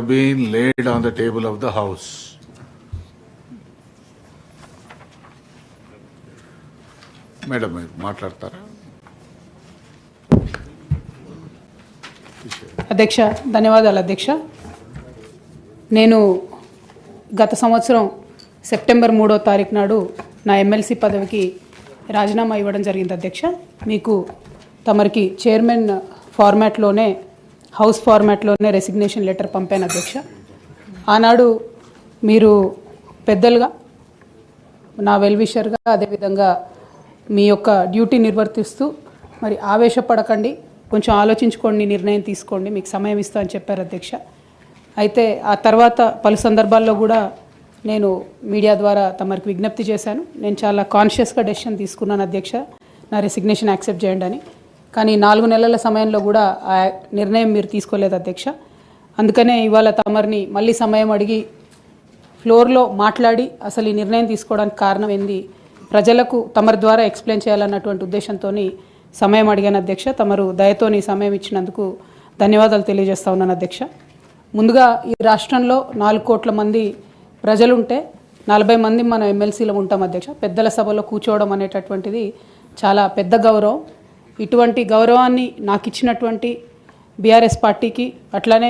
have been laid on the table of the House. Madam, మాట్లాడతారా? అధ్యక్ష, ధన్యవాదాలు అధ్యక్ష. నేను గత సంవత్సరం సెప్టెంబర్ 3వ తారీఖు నాడు నా ఎమ్మెల్సీ పదవికి రాజీనామా ఇవ్వడం జరిగింది అధ్యక్ష. మీకు తమరికి చైర్మన్ ఫార్మాట్లోనే, హౌస్ ఫార్మాట్లోనే రెసిగ్నేషన్ లెటర్ పంపాను అధ్యక్ష. ఆనాడు మీరు పెద్దలుగా, నా వెల్విషర్గా, అదేవిధంగా మీ యొక్క డ్యూటీ నిర్వర్తిస్తూ మరి ఆవేశపడకండి, కొంచెం ఆలోచించుకోండి, నిర్ణయం తీసుకోండి, మీకు సమయం ఇస్తా అని చెప్పారు అధ్యక్ష. అయితే ఆ తర్వాత పలు సందర్భాల్లో కూడా నేను మీడియా ద్వారా తమరికి విజ్ఞప్తి చేశాను. నేను చాలా కాన్షియస్గా డెసిషన్ తీసుకున్నాను అధ్యక్ష, నా రెసిగ్నేషన్ యాక్సెప్ట్ చేయండి అని. కానీ 4 నెలల సమయంలో కూడా ఆ నిర్ణయం మీరు తీసుకోలేదు అధ్యక్ష. అందుకనే ఇవాళ తమరిని మళ్ళీ సమయం అడిగి ఫ్లోర్లో మాట్లాడి అసలు ఈ నిర్ణయం తీసుకోవడానికి కారణం ఏంది, ప్రజలకు తమరి ద్వారా ఎక్స్ప్లెయిన్ చేయాలన్నటువంటి ఉద్దేశంతో సమయం అడిగాను అధ్యక్ష. తమరు దయతోని సమయం ఇచ్చినందుకు ధన్యవాదాలు తెలియజేస్తా ఉన్నాను అధ్యక్ష. ముందుగా ఈ రాష్ట్రంలో 4 కోట్ల మంది ప్రజలుంటే 40 మంది మనం ఎమ్మెల్సీలో ఉంటాం అధ్యక్ష. పెద్దల సభలో కూర్చోవడం అనేటటువంటిది చాలా పెద్ద గౌరవం. ఇటువంటి గౌరవాన్ని నాకు ఇచ్చినటువంటి బీఆర్ఎస్ పార్టీకి, అట్లానే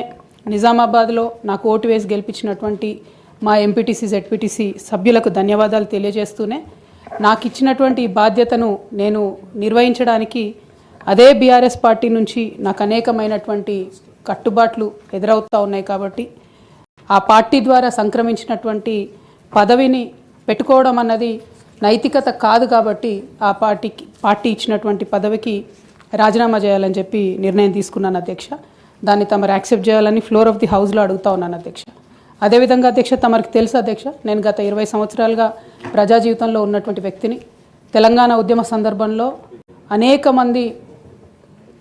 నిజామాబాద్లో నాకు ఓటు వేసి గెలిపించినటువంటి మా ఎంపీటీసీ, జెడ్పీటీసీ సభ్యులకు ధన్యవాదాలు తెలియజేస్తూనే, నాకు ఇచ్చినటువంటి బాధ్యతను నేను నిర్వహించడానికి అదే బీఆర్ఎస్ పార్టీ నుంచి నాకు అనేకమైనటువంటి కట్టుబాట్లు ఎదురవుతూ ఉన్నాయి. కాబట్టి ఆ పార్టీ ద్వారా సంక్రమించినటువంటి పదవిని పెట్టుకోవడం అన్నది నైతికత కాదు. కాబట్టి ఆ పార్టీ ఇచ్చినటువంటి పదవికి రాజీనామా చేయాలని చెప్పి నిర్ణయం తీసుకున్నాను అధ్యక్ష. దాన్ని తమరు యాక్సెప్ట్ చేయాలని ఫ్లోర్ ఆఫ్ ది హౌస్లో అడుగుతా ఉన్నాను అధ్యక్ష. అదేవిధంగా అధ్యక్ష, తమరికి తెలుసు అధ్యక్ష, నేను గత 20 సంవత్సరాలుగా ప్రజా జీవితంలో ఉన్నటువంటి వ్యక్తిని. తెలంగాణ ఉద్యమ సందర్భంలో అనేక మంది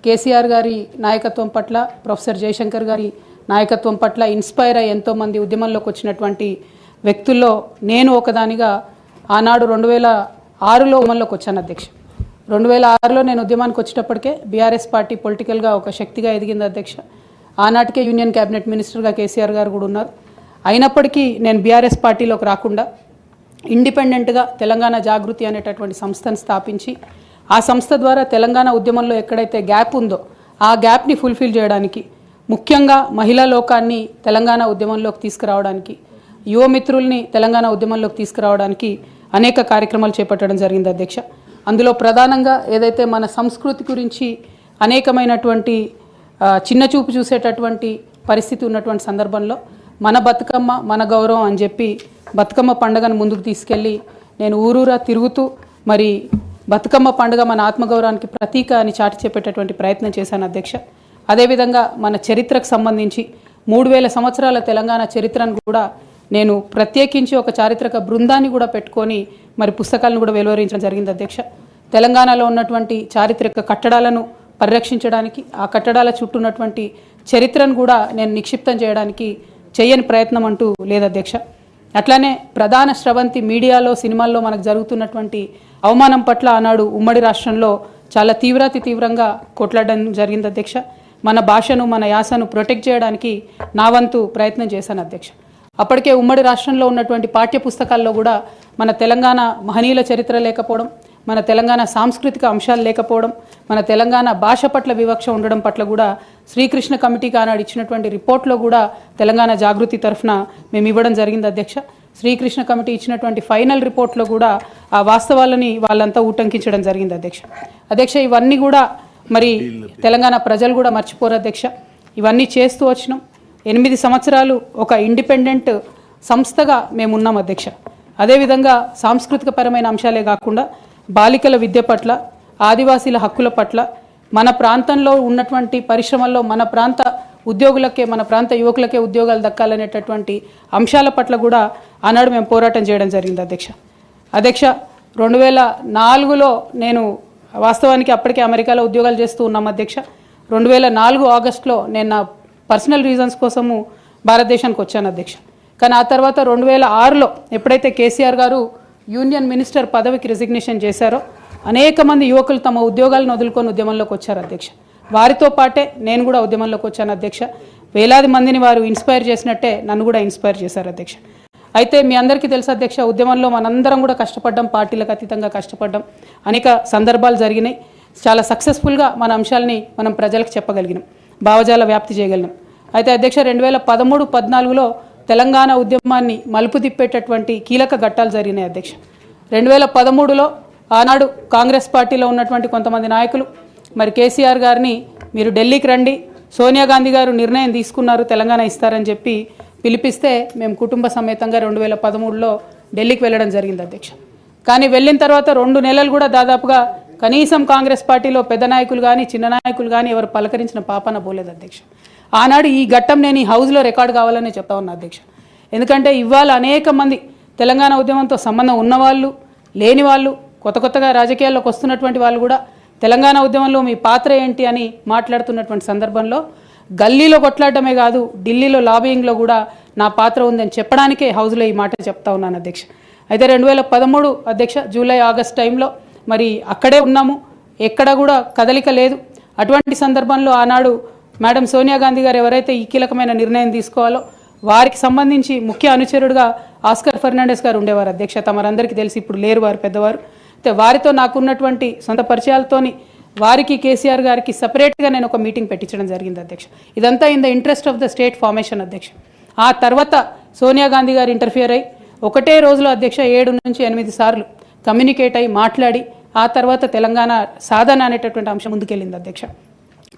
కేసీఆర్ గారి నాయకత్వం పట్ల, ప్రొఫెసర్ జయశంకర్ గారి నాయకత్వం పట్ల ఇన్స్పైర్ అయ్యి ఎంతోమంది ఉద్యమంలోకి వచ్చినటువంటి వ్యక్తుల్లో నేను ఒకదానిగా ఆనాడు 2006లో ఉద్యమంలోకి వచ్చాను అధ్యక్ష. 2006లో నేను ఉద్యమానికి వచ్చేటప్పటికే బీఆర్ఎస్ పార్టీ పొలిటికల్గా ఒక శక్తిగా ఎదిగింది అధ్యక్ష. ఆనాటికే యూనియన్ క్యాబినెట్ మినిస్టర్గా కేసీఆర్ గారు కూడా ఉన్నారు. అయినప్పటికీ నేను బీఆర్ఎస్ పార్టీలోకి రాకుండా ఇండిపెండెంట్గా తెలంగాణ జాగృతి అనేటటువంటి సంస్థను స్థాపించి, ఆ సంస్థ ద్వారా తెలంగాణ ఉద్యమంలో ఎక్కడైతే గ్యాప్ ఉందో ఆ గ్యాప్ని ఫుల్ఫిల్ చేయడానికి, ముఖ్యంగా మహిళా లోకాన్ని తెలంగాణ ఉద్యమంలోకి తీసుకురావడానికి, యువమిత్రుల్ని తెలంగాణ ఉద్యమంలోకి తీసుకురావడానికి అనేక కార్యక్రమాలు చేపట్టడం జరిగింది అధ్యక్ష. అందులో ప్రధానంగా ఏదైతే మన సంస్కృతి గురించి అనేకమైనటువంటి చిన్నచూపు చూసేటటువంటి పరిస్థితి ఉన్నటువంటి సందర్భంలో మన బతుకమ్మ మన గౌరవం అని చెప్పి బతుకమ్మ పండుగను ముందుకు తీసుకెళ్ళి నేను ఊరూరా తిరుగుతూ మరి బతుకమ్మ పండుగ మన ఆత్మగౌరవానికి ప్రతీక అని చాటి చెప్పేటటువంటి ప్రయత్నం చేశాను అధ్యక్ష. అదేవిధంగా మన చరిత్రకు సంబంధించి 3000 సంవత్సరాల తెలంగాణ చరిత్రను కూడా నేను ప్రత్యేకించి ఒక చారిత్రక బృందాన్ని కూడా పెట్టుకొని మరి పుస్తకాలను కూడా వెలువరించడం జరిగింది అధ్యక్ష. తెలంగాణలో ఉన్నటువంటి చారిత్రక కట్టడాలను పరిరక్షించడానికి, ఆ కట్టడాల చుట్టూ ఉన్నటువంటి చరిత్రను కూడా నేను నిక్షిప్తం చేయడానికి చేయని ప్రయత్నం అంటూ లేదు అధ్యక్ష. అట్లానే ప్రధాన స్రవంతి మీడియాలో, సినిమాల్లో మనకు జరుగుతున్నటువంటి అవమానం పట్ల ఆనాడు ఉమ్మడి రాష్ట్రంలో చాలా తీవ్రంగా కొట్లాడడం జరిగింది అధ్యక్ష. మన భాషను, మన యాసను ప్రొటెక్ట్ చేయడానికి నా వంతు ప్రయత్నం చేశాను అధ్యక్ష. అప్పటికే ఉమ్మడి రాష్ట్రంలో ఉన్నటువంటి పాఠ్య పుస్తకాల్లో కూడా మన తెలంగాణ మహనీయుల చరిత్ర లేకపోవడం, మన తెలంగాణ సాంస్కృతిక అంశాలు లేకపోవడం, మన తెలంగాణ భాష పట్ల వివక్ష ఉండడం పట్ల కూడా శ్రీకృష్ణ కమిటీకి ఆనాడు ఇచ్చినటువంటి రిపోర్ట్లో కూడా తెలంగాణ జాగృతి తరఫున మేము ఇవ్వడం జరిగింది అధ్యక్ష. శ్రీకృష్ణ కమిటీ ఇచ్చినటువంటి ఫైనల్ రిపోర్ట్లో కూడా ఆ వాస్తవాలని వాళ్ళంతా ఉటంకించడం జరిగింది అధ్యక్ష. ఇవన్నీ కూడా మరి తెలంగాణ ప్రజలు కూడా మర్చిపోరు అధ్యక్ష. ఇవన్నీ చేస్తూ వచ్చినాం. 8 సంవత్సరాలు ఒక ఇండిపెండెంట్ సంస్థగా మేము ఉన్నాం అధ్యక్ష. అదేవిధంగా సాంస్కృతిక పరమైన అంశాలే కాకుండా బాలికల విద్య పట్ల, ఆదివాసీల హక్కుల పట్ల, మన ప్రాంతంలో ఉన్నటువంటి పరిశ్రమల్లో మన ప్రాంత ఉద్యోగులకే, మన ప్రాంత యువకులకే ఉద్యోగాలు దక్కాలనేటటువంటి అంశాల పట్ల కూడా ఆనాడు మేము పోరాటం చేయడం జరిగింది అధ్యక్ష. 2004లో నేను వాస్తవానికి అప్పటికే అమెరికాలో ఉద్యోగాలు చేస్తూ ఉన్నాం అధ్యక్ష. 2004 ఆగస్టులో నేను నా పర్సనల్ రీజన్స్ కోసము భారతదేశానికి వచ్చాను అధ్యక్ష. కానీ ఆ తర్వాత 2006లో ఎప్పుడైతే కేసీఆర్ గారు యూనియన్ మినిస్టర్ పదవికి రెసిగ్నేషన్ చేశారో అనేక మంది యువకులు తమ ఉద్యోగాలను వదులుకొని ఉద్యమంలోకి వచ్చారు అధ్యక్ష. వారితో పాటే నేను కూడా ఉద్యమంలోకి వచ్చాను అధ్యక్ష. వేలాది మందిని వారు ఇన్స్పైర్ చేసినట్టే నన్ను కూడా ఇన్స్పైర్ చేశారు అధ్యక్ష. అయితే మీ అందరికీ తెలుసు అధ్యక్ష, ఉద్యమంలో మనందరం కూడా కష్టపడ్డాం, పార్టీలకు అతీతంగా కష్టపడ్డాం, అనేక సందర్భాలు జరిగినాయి. చాలా సక్సెస్ఫుల్గా మన అంశాలని మనం ప్రజలకు చెప్పగలిగినాం, భావజాల వ్యాప్తి చేయగలిగినాం. అయితే అధ్యక్ష 2013-14లో తెలంగాణ ఉద్యమాన్ని మలుపు తిప్పేటటువంటి కీలక ఘట్టాలు జరిగినాయి అధ్యక్ష. 2013లో ఆనాడు కాంగ్రెస్ పార్టీలో ఉన్నటువంటి కొంతమంది నాయకులు మరి కేసీఆర్ గారిని మీరు ఢిల్లీకి రండి, సోనియా గాంధీ గారు నిర్ణయం తీసుకున్నారు తెలంగాణ ఇస్తారని చెప్పి పిలిపిస్తే మేము కుటుంబ సమేతంగా 2013లో ఢిల్లీకి వెళ్ళడం జరిగింది అధ్యక్ష. కానీ వెళ్ళిన తర్వాత 2 నెలలు కూడా దాదాపుగా కనీసం కాంగ్రెస్ పార్టీలో పెద్ద నాయకులు కానీ చిన్న నాయకులు కానీ ఎవరు పలకరించిన పాపన పోలేదు అధ్యక్ష. ఆనాడు ఈ ఘట్టం నేను ఈ హౌస్లో రికార్డు కావాలని చెప్తా ఉన్నా అధ్యక్ష. ఎందుకంటే ఇవాళ అనేక మంది తెలంగాణ ఉద్యమంతో సంబంధం ఉన్నవాళ్ళు, లేని వాళ్ళు, కొత్తగా రాజకీయాల్లోకి వస్తున్నటువంటి వాళ్ళు కూడా తెలంగాణ ఉద్యమంలో మీ పాత్ర ఏంటి అని మాట్లాడుతున్నటువంటి సందర్భంలో గల్లీలో కొట్లాడటమే కాదు, ఢిల్లీలో లాబియింగ్లో కూడా నా పాత్ర ఉందని చెప్పడానికే హౌస్లో ఈ మాట చెప్తా ఉన్నాను అధ్యక్ష. అయితే 2013 అధ్యక్ష జూలై ఆగస్ట్ టైంలో మరి అక్కడే ఉన్నాము, ఎక్కడ కూడా కదలిక లేదు. అటువంటి సందర్భంలో ఆనాడు మేడం సోనియా గాంధీ గారు ఎవరైతే ఈ కీలకమైన నిర్ణయం తీసుకోవాలో వారికి సంబంధించి ముఖ్య అనుచరుడుగా ఆస్కర్ ఫెర్నాండెస్ గారు ఉండేవారు అధ్యక్ష. తమరందరికీ తెలిసి ఇప్పుడు లేరు వారు పెద్దవారు. అయితే వారితో నాకున్నటువంటి సొంత పరిచయాలతోని వారికి కేసీఆర్ గారికి సపరేట్గా నేను ఒక మీటింగ్ పెట్టించడం జరిగింది అధ్యక్ష. ఇదంతా in the interest of the state formation అధ్యక్ష. ఆ తర్వాత సోనియా గాంధీ గారు ఇంటర్ఫియర్ అయ్యి ఒకటే రోజులో అధ్యక్ష 7 నుంచి 8 సార్లు కమ్యూనికేట్ అయ్యి మాట్లాడి ఆ తర్వాత తెలంగాణ సాధన అనేటటువంటి అంశం ముందుకెళ్ళింది అధ్యక్ష.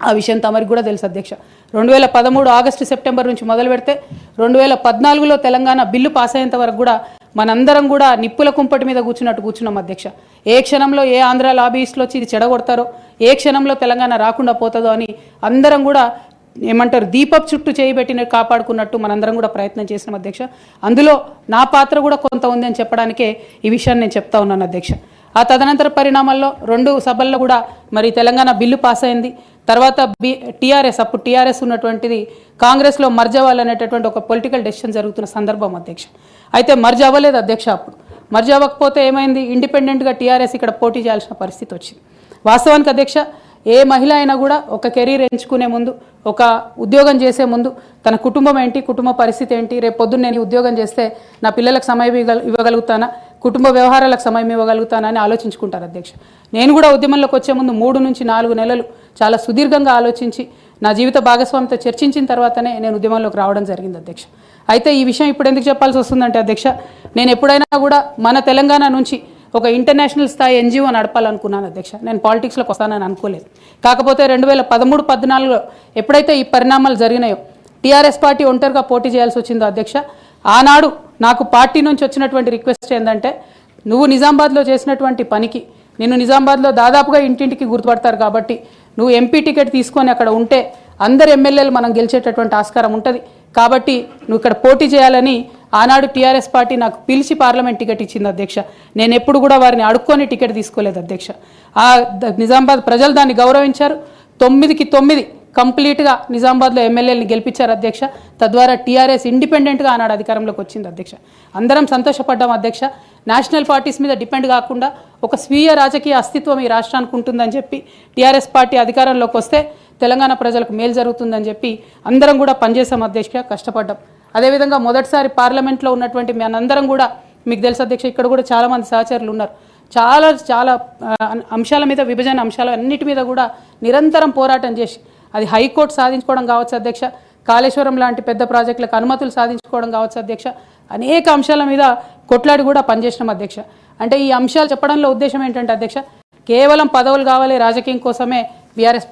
ఆ విషయం తమరికి కూడా తెలుసు అధ్యక్ష. 2013 ఆగస్టు సెప్టెంబర్ నుంచి మొదలు పెడితే 2014లో తెలంగాణ బిల్లు పాస్ అయ్యేంత వరకు కూడా మనందరం కూడా నిప్పుల కుంపటి మీద కూర్చున్నాం అధ్యక్ష. ఏ క్షణంలో ఏ ఆంధ్ర లాబీయిస్టులు వచ్చి ఇది చెడగొడతారో, ఏ క్షణంలో తెలంగాణ రాకుండా పోతుందో అని అందరం కూడా ఏమంటారు దీపపు చుట్టూ చేయబెట్టిన కాపాడుకున్నట్టు మనందరం కూడా ప్రయత్నం చేసినాం అధ్యక్ష. అందులో నా పాత్ర కూడా కొంత ఉంది అని చెప్పడానికే ఈ విషయాన్ని నేను చెప్తా ఉన్నాను అధ్యక్ష. ఆ తదనంతర పరిణామాల్లో 2 సభల్లో కూడా మరి తెలంగాణ బిల్లు పాస్ అయింది. తర్వాత టీఆర్ఎస్, అప్పుడు టీఆర్ఎస్ ఉన్నటువంటిది కాంగ్రెస్లో మర్జ్ అవ్వాలనేటటువంటి ఒక పొలిటికల్ డెసిషన్ జరుగుతున్న సందర్భం అధ్యక్ష. అయితే మర్జ్ అవ్వలేదు అధ్యక్ష. అప్పుడు మర్జ్ అవ్వకపోతే ఏమైంది, ఇండిపెండెంట్గా టీఆర్ఎస్ ఇక్కడ పోటీ చేయాల్సిన పరిస్థితి వచ్చింది. వాస్తవానికి అధ్యక్ష ఏ మహిళ అయినా కూడా ఒక కెరీర్ ఎంచుకునే ముందు, ఒక ఉద్యోగం చేసే ముందు తన కుటుంబం ఏంటి, కుటుంబ పరిస్థితి ఏంటి, రేపు పొద్దున్న నేను ఉద్యోగం చేస్తే నా పిల్లలకు సమయం ఇవ్వగలుగుతానా, కుటుంబ వ్యవహారాలకు సమయం ఇవ్వగలుగుతానా అని ఆలోచించుకుంటారు అధ్యక్ష. నేను కూడా ఉద్యమంలోకి వచ్చే ముందు 3 నుంచి 4 నెలలు చాలా సుదీర్ఘంగా ఆలోచించి నా జీవిత భాగస్వామితో చర్చించిన తర్వాతనే నేను ఉద్యమంలోకి రావడం జరిగింది అధ్యక్ష. అయితే ఈ విషయం ఇప్పుడు ఎందుకు చెప్పాల్సి వస్తుందంటే అధ్యక్ష, నేను ఎప్పుడైనా కూడా మన తెలంగాణ నుంచి ఒక ఇంటర్నేషనల్ స్థాయి ఎన్జిఓ నడపాలనుకున్నాను అధ్యక్ష. నేను పాలిటిక్స్లోకి వస్తానని అనుకోలేదు. కాకపోతే 2013-14లో ఎప్పుడైతే ఈ పరిణామాలు జరిగినాయో, టీఆర్ఎస్ పార్టీ ఒంటరిగా పోటీ చేయాల్సి వచ్చిందో అధ్యక్ష, ఆనాడు నాకు పార్టీ నుంచి వచ్చినటువంటి రిక్వెస్ట్ ఏంటంటే, నువ్వు నిజామాబాద్లో చేసినటువంటి పనికి నిన్ను నిజామాబాద్లో దాదాపుగా ఇంటింటికి గుర్తుపడతారు కాబట్టి నువ్వు ఎంపీ టికెట్ తీసుకొని అక్కడ ఉంటే అందరు ఎమ్మెల్యేలు మనం గెలిచేటటువంటి ఆస్కారం ఉంటుంది కాబట్టి నువ్వు ఇక్కడ పోటీ చేయాలని ఆనాడు టీఆర్ఎస్ పార్టీ నాకు పిలిచి పార్లమెంట్ టికెట్ ఇచ్చింది అధ్యక్ష. నేను ఎప్పుడు కూడా వారిని అడుక్కొని టికెట్ తీసుకోలేదు అధ్యక్ష. ఆ నిజామాబాద్ ప్రజలు దాన్ని గౌరవించారు. 9కి 9 కంప్లీట్గా నిజామాబాద్లో ఎమ్మెల్యేని గెలిపించారు అధ్యక్ష. తద్వారా టీఆర్ఎస్ ఇండిపెండెంట్గా ఆనాడు అధికారంలోకి వచ్చింది అధ్యక్ష. అందరం సంతోషపడ్డాం అధ్యక్ష. నేషనల్ పార్టీస్ మీద డిపెండ్ కాకుండా ఒక స్వీయ రాజకీయ అస్తిత్వం ఈ రాష్ట్రానికి ఉంటుందని చెప్పి టీఆర్ఎస్ పార్టీ అధికారంలోకి వస్తే తెలంగాణ ప్రజలకు మేలు జరుగుతుందని చెప్పి అందరం కూడా పనిచేసాం అధ్యక్ష, కష్టపడ్డాం. అదేవిధంగా మొదటిసారి పార్లమెంట్లో ఉన్నటువంటి మనందరం కూడా మీకు తెలుసు అధ్యక్ష, ఇక్కడ కూడా చాలామంది సహచరులు ఉన్నారు. చాలా అంశాల మీద, విభజన అంశాల అన్నిటి మీద కూడా నిరంతరం పోరాటం చేసి అది హైకోర్టు సాధించుకోవడం కావచ్చు అధ్యక్ష, కాళేశ్వరం లాంటి పెద్ద ప్రాజెక్టులకు అనుమతులు సాధించుకోవడం కావచ్చు అధ్యక్ష, అనేక అంశాల మీద కొట్లాడి కూడా పనిచేసినాం అధ్యక్ష. అంటే ఈ అంశాలు చెప్పడంలో ఉద్దేశం ఏంటంటే అధ్యక్ష, కేవలం పదవులు కావాలి రాజకీయం కోసమే టీఆర్ఎస్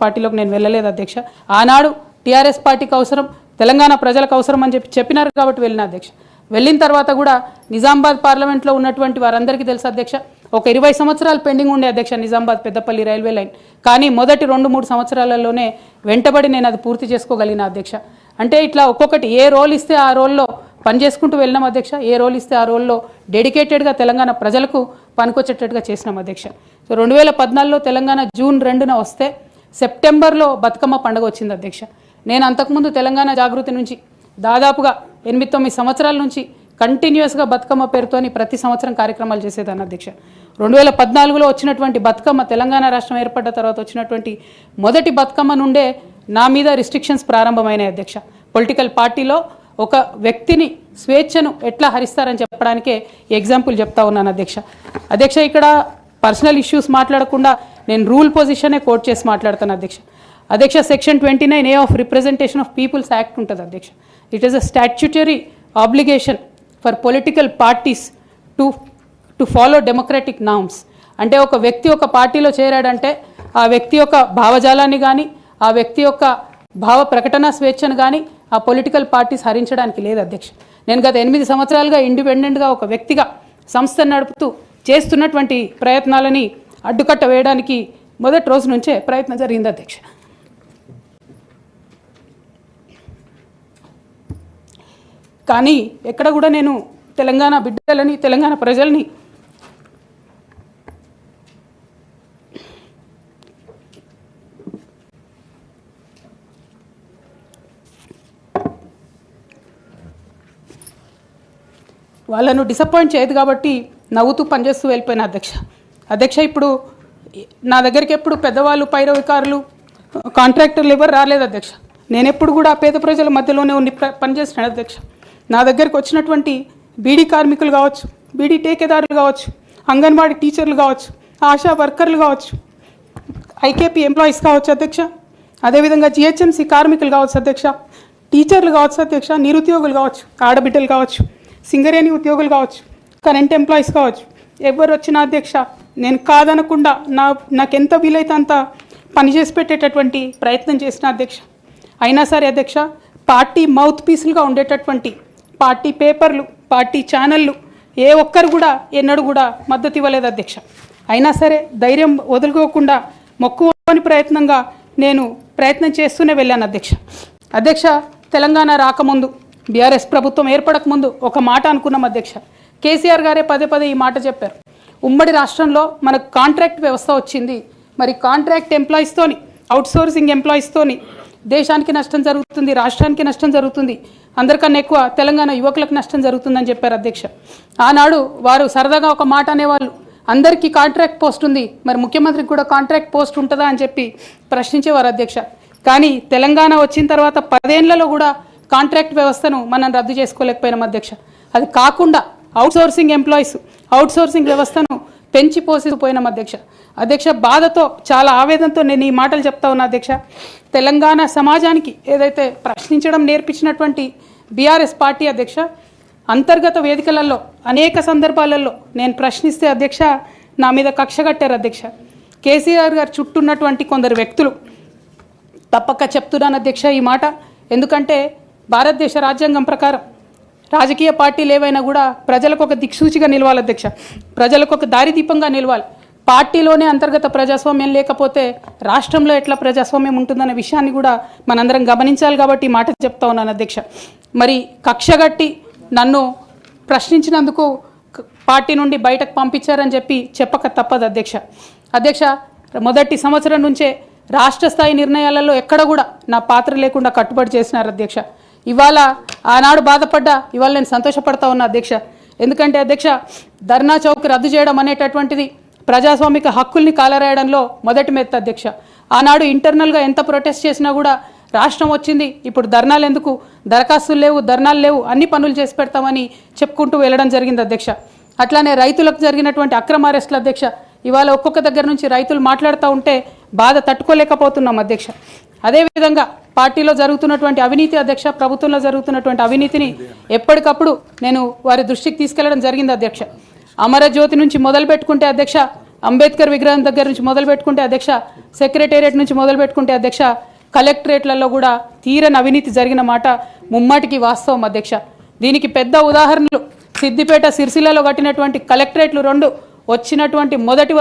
పార్టీలోకి నేను వెళ్ళలేదు అధ్యక్ష. ఆనాడు టీఆర్ఎస్ పార్టీకి అవసరం, తెలంగాణ ప్రజలకు అవసరం అని చెప్పినారు కాబట్టి వెళ్ళిన అధ్యక్ష. వెళ్ళిన తర్వాత కూడా నిజామాబాద్ పార్లమెంట్లో ఉన్నటువంటి వారందరికీ తెలుసు అధ్యక్ష, ఒక 20 సంవత్సరాలు పెండింగ్ ఉండే అధ్యక్ష నిజామాబాద్ పెద్దపల్లి రైల్వే లైన్. కానీ మొదటి 2-3 సంవత్సరాలలోనే వెంటబడి నేను అది పూర్తి చేసుకోగలిగిన అధ్యక్ష. అంటే ఇట్లా ఒక్కొక్కటి ఏ రోల్ ఇస్తే ఆ రోల్లో పనిచేసుకుంటూ వెళ్ళినాం అధ్యక్ష. ఏ రోల్ ఇస్తే ఆ రోల్లో డెడికేటెడ్గా తెలంగాణ ప్రజలకు పనికొచ్చేటట్టుగా చేసినాం అధ్యక్ష. సో 2014లో తెలంగాణ జూన్ 2న వస్తే సెప్టెంబర్లో బతుకమ్మ పండుగ వచ్చింది అధ్యక్ష. నేను అంతకుముందు తెలంగాణ జాగృతి నుంచి దాదాపుగా 8-9 సంవత్సరాల నుంచి కంటిన్యూస్గా బతుకమ్మ పేరుతోని ప్రతి సంవత్సరం కార్యక్రమాలు చేసేదాన్ని అధ్యక్ష. 2014లో వచ్చినటువంటి బతుకమ్మ, తెలంగాణ రాష్ట్రం ఏర్పడ్డ తర్వాత వచ్చినటువంటి మొదటి బతుకమ్మ నుండే నా మీద రిస్ట్రిక్షన్స్ ప్రారంభమైనాయి అధ్యక్ష. పొలిటికల్ పార్టీలో ఒక వ్యక్తిని స్వేచ్ఛను ఎట్లా హరిస్తారని చెప్పడానికే ఎగ్జాంపుల్ చెప్తా ఉన్నాను అధ్యక్ష. అధ్యక్ష, ఇక్కడ పర్సనల్ ఇష్యూస్ మాట్లాడకుండా నేను రూల్ పొజిషనే కోట్ చేసి మాట్లాడతాను అధ్యక్ష. అధ్యక్ష, section 29A of representation of peoples act ఉంటుంది అధ్యక్ష. It is a statutory obligation for political parties to follow democratic norms. అంటే ఒక వ్యక్తి ఒక పార్టీలో చేరాడంటే ఆ వ్యక్తి యొక్క భావజాలాన్ని కానీ ఆ వ్యక్తి యొక్క భావ ప్రకటన స్వేచ్ఛను కానీ ఆ పొలిటికల్ పార్టీస్ హరించడానికి లేదు అధ్యక్ష. నేను గత 8 సంవత్సరాలుగా ఇండిపెండెంట్గా ఒక వ్యక్తిగా సంస్థను నడుపుతూ చేస్తున్నటువంటి ప్రయత్నాలని అడ్డుకట్ట వేయడానికి మొదటి రోజు నుంచే ప్రయత్నం జరిగింది అధ్యక్ష. కానీ ఎక్కడ కూడా నేను తెలంగాణ బిడ్డలని తెలంగాణ ప్రజల్ని వాళ్ళను డిసప్పాయింట్ చేయదు కాబట్టి నవ్వుతూ పనిచేస్తూ వెళ్ళిపోయిన అధ్యక్ష. ఇప్పుడు నా దగ్గరికి ఎప్పుడు పెద్దవాళ్ళు పైరవికారులు కాంట్రాక్టర్లు ఎవరు రాలేదు అధ్యక్ష. నేను ఎప్పుడు కూడా పేద ప్రజల మధ్యలోనే ఉండి పనిచేస్తున్నాను అధ్యక్ష. నా దగ్గరికి వచ్చినటువంటి బీడీ కార్మికులు కావచ్చు, బీడీ టేకేదారులు కావచ్చు, అంగన్వాడీ టీచర్లు కావచ్చు, ఆశా వర్కర్లు కావచ్చు, ఐకేపీ ఎంప్లాయీస్ కావచ్చు అధ్యక్ష, అదేవిధంగా జిహెచ్ఎంసీ కార్మికులు కావచ్చు అధ్యక్ష, టీచర్లు కావచ్చు అధ్యక్ష, నిరుద్యోగులు కావచ్చు, ఆడబిడ్డలు కావచ్చు, సింగరేణి ఉద్యోగులు కావచ్చు, కరెంట్ ఎంప్లాయీస్ కావచ్చు, ఎవరు వచ్చినా అధ్యక్ష నేను కాదనకుండా నాకెంత వీలైతే అంత పనిచేసి పెట్టేటటువంటి ప్రయత్నం చేసిన అధ్యక్ష. అయినా సరే అధ్యక్ష, పార్టీ మౌత్ పీసులుగా ఉండేటటువంటి పార్టీ పేపర్లు, పార్టీ ఛానళ్ళు ఏ ఒక్కరు కూడా ఎన్నడూ కూడా మద్దతు ఇవ్వలేదు అధ్యక్ష. అయినా సరే ధైర్యం వదులుకోకుండా మొక్కువని ప్రయత్నంగా నేను ప్రయత్నం చేస్తూనే వెళ్ళాను అధ్యక్ష. తెలంగాణ రాకముందు బీఆర్ఎస్ ప్రభుత్వం ఏర్పడకముందు ఒక మాట అనుకున్నాం అధ్యక్ష. కేసీఆర్ గారే పదే ఈ మాట చెప్పారు. ఉమ్మడి రాష్ట్రంలో మనకు కాంట్రాక్ట్ వ్యవస్థ వచ్చింది, మరి కాంట్రాక్ట్ ఎంప్లాయీస్తోని అవుట్సోర్సింగ్ ఎంప్లాయీస్తోని దేశానికి నష్టం జరుగుతుంది, రాష్ట్రానికి నష్టం జరుగుతుంది, అందరికన్నా ఎక్కువ తెలంగాణ యువకులకు నష్టం జరుగుతుందని చెప్పారు అధ్యక్ష. ఆనాడు వారు సరదాగా ఒక మాట అనేవాళ్ళు, అందరికీ కాంట్రాక్ట్ పోస్ట్ ఉంది, మరి ముఖ్యమంత్రికి కూడా కాంట్రాక్ట్ పోస్ట్ ఉంటుందా అని చెప్పి ప్రశ్నించేవారు అధ్యక్ష. కానీ తెలంగాణ వచ్చిన తర్వాత 10 ఏళ్లలో కూడా కాంట్రాక్ట్ వ్యవస్థను మనం రద్దు చేసుకోలేకపోయినాం అధ్యక్ష. అది కాకుండా అవుట్సోర్సింగ్ ఎంప్లాయీస్, అవుట్సోర్సింగ్ వ్యవస్థను పెంచి పోసిపోయినాం అధ్యక్ష. బాధతో చాలా ఆవేదనతో నేను ఈ మాటలు చెప్తా ఉన్నా అధ్యక్ష. తెలంగాణ సమాజానికి ఏదైతే ప్రశ్నించడం నేర్పించినటువంటి బీఆర్ఎస్ పార్టీ అధ్యక్ష, అంతర్గత వేదికలలో అనేక సందర్భాలలో నేను ప్రశ్నిస్తే అధ్యక్ష నా మీద కక్ష కట్టారు అధ్యక్ష. కేసీఆర్ గారు చుట్టూన్నటువంటి కొందరు వ్యక్తులు తప్పక చెప్తున్నాను అధ్యక్ష ఈ మాట. ఎందుకంటే భారతదేశ రాజ్యాంగం ప్రకారం రాజకీయ పార్టీలు ఏవైనా కూడా ప్రజలకు ఒక దిక్సూచిగా నిలవాలి అధ్యక్ష, ప్రజలకు ఒక దారిదీపంగా నిలవాలి. పార్టీలోనే అంతర్గత ప్రజాస్వామ్యం లేకపోతే రాష్ట్రంలో ఎట్లా ప్రజాస్వామ్యం ఉంటుందనే విషయాన్ని కూడా మనందరం గమనించాలి కాబట్టి ఈ మాట చెప్తా ఉన్నాను అధ్యక్ష. మరి కక్షగట్టి నన్ను ప్రశ్నించినందుకు పార్టీ నుండి బయటకు పంపించారని చెప్పి చెప్పక తప్పదు అధ్యక్ష. మొదటి సంవత్సరం నుంచే రాష్ట్ర స్థాయి నిర్ణయాలలో ఎక్కడ కూడా నా పాత్ర లేకుండా కట్టుబడి చేసినారు అధ్యక్ష. ఇవాళ ఆనాడు బాధపడ్డా ఇవాళ నేను సంతోషపడతా ఉన్నా అధ్యక్ష. ఎందుకంటే అధ్యక్ష, ధర్నా చౌక్ రద్దు చేయడం అనేటటువంటిది ప్రజాస్వామిక హక్కుల్ని కాలరాయడంలో మొదటి మెత్త అధ్యక్ష. ఆనాడు ఇంటర్నల్గా ఎంత ప్రొటెస్ట్ చేసినా కూడా రాష్ట్రం వచ్చింది, ఇప్పుడు ధర్నాలు ఎందుకు, దరఖాస్తులు లేవు, ధర్నాలు లేవు, అన్ని పనులు చేసి పెడతామని చెప్పుకుంటూ వెళ్ళడం జరిగింది అధ్యక్ష. అట్లానే రైతులకు జరిగినటువంటి అక్రమ అరెస్టులు అధ్యక్ష, ఇవాళ ఒక్కొక్క దగ్గర నుంచి రైతులు మాట్లాడుతూ ఉంటే బాధ తట్టుకోలేకపోతున్నాం అధ్యక్ష. అదేవిధంగా పార్టీలో జరుగుతున్నటువంటి అవినీతి అధ్యక్ష, ప్రభుత్వంలో జరుగుతున్నటువంటి అవినీతిని ఎప్పటికప్పుడు నేను వారి దృష్టికి తీసుకెళ్లడం జరిగింది అధ్యక్ష. అమరజ్యోతి నుంచి మొదలు పెట్టుకుంటే అధ్యక్ష, అంబేద్కర్ విగ్రహం దగ్గర నుంచి మొదలు పెట్టుకుంటే అధ్యక్ష, సెక్రటేరియట్ నుంచి మొదలు పెట్టుకుంటే అధ్యక్ష, కలెక్టరేట్లలో కూడా తీరని అవినీతి జరిగిన మాట ముమ్మాటికి వాస్తవం అధ్యక్ష. దీనికి పెద్ద ఉదాహరణలు సిద్దిపేట, సిరిసిల్లలో కట్టినటువంటి కలెక్టరేట్లు 2 వచ్చినటువంటి మొదటి